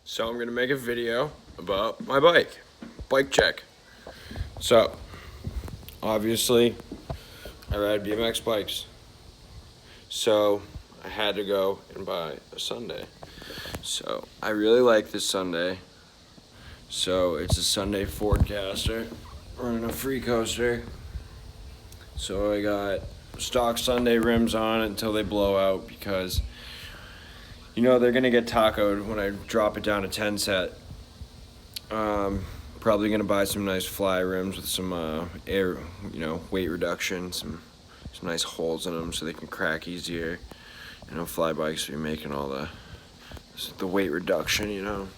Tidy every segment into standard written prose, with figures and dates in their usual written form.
So I'm gonna make a video about my bike check. So obviously I ride BMX bikes, so I had to go and buy a Sunday. So I really like this Sunday. So it's a Sunday Fordcaster running a free coaster. So I got stock Sunday rims on it until they blow out, because you know they're gonna get tacoed when I drop it down to 10 set. Probably gonna buy some nice fly rims with some air, weight reduction, some nice holes in them so they can crack easier. Fly bikes are making all the weight reduction.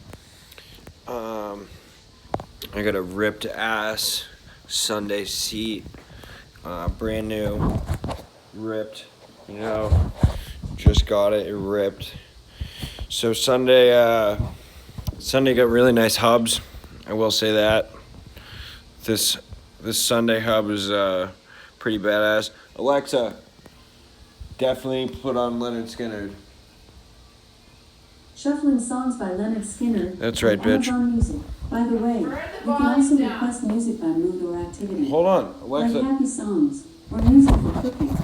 I got a ripped ass Sunday seat, brand new, ripped. Just got it ripped. So Sunday got really nice hubs. I will say that. This Sunday hub is pretty badass. Alexa, definitely put on Leonard Skinner. Shuffling songs by Leonard Skinner. That's right, bitch. Amazon Music. By the way, you can also request music by mood or activity. Hold on, Alexa. Like happy songs or music for cooking.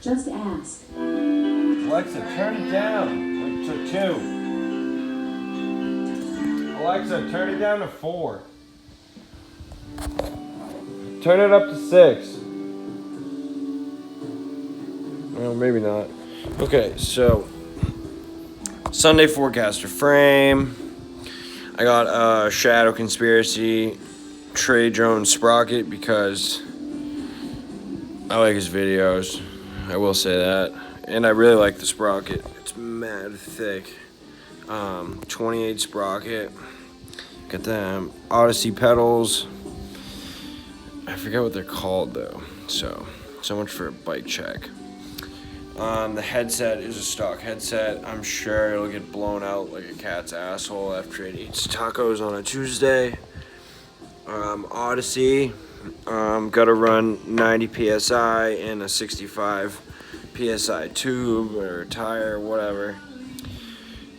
Just ask. Alexa, turn it down to 2. Alexa, turn it down to 4. Turn it up to 6. Well, maybe not. Okay, so Sunday Forecaster frame. I got a Shadow Conspiracy Trey Jones sprocket because I like his videos. I will say that. And I really like the sprocket. It's mad thick. 28 sprocket. Got them Odyssey pedals. I forget what they're called though. So much for a bike check. The headset is a stock headset. I'm sure it'll get blown out like a cat's asshole after it eats tacos on a Tuesday. Odyssey. Gotta run 90 PSI and a 65 PSI tube or tire, whatever.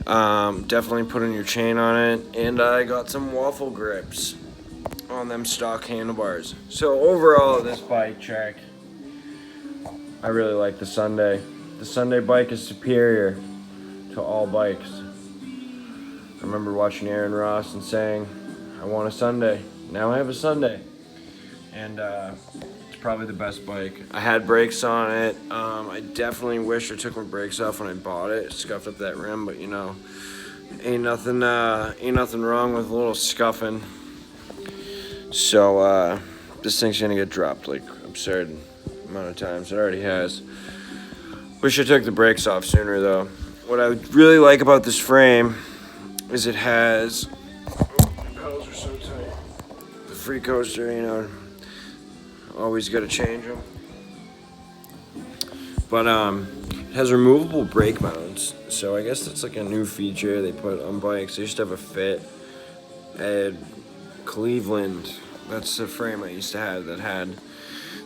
Definitely putting your chain on it. And I got some waffle grips on them stock handlebars. So overall, this bike check, I really like the Sunday. The Sunday bike is superior to all bikes. I remember watching Aaron Ross and saying, I want a Sunday. Now I have a Sunday. And it's probably the best bike. I had brakes on it. I definitely wish I took my brakes off when I bought it. Scuffed up that rim, but ain't nothing wrong with a little scuffing. So this thing's gonna get dropped like absurd amount of times. It already has. Wish I took the brakes off sooner though. What I really like about this frame is it has, my pedals are so tight. The free coaster, always gotta change them. But it has removable brake mounts. So I guess that's like a new feature they put on bikes. I used to have a Fit at Cleveland. That's the frame I used to have that had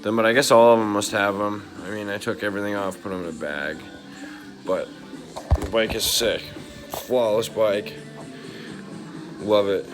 them, but I guess all of them must have them. I mean, I took everything off, put them in a bag. But the bike is sick. Flawless bike. Love it.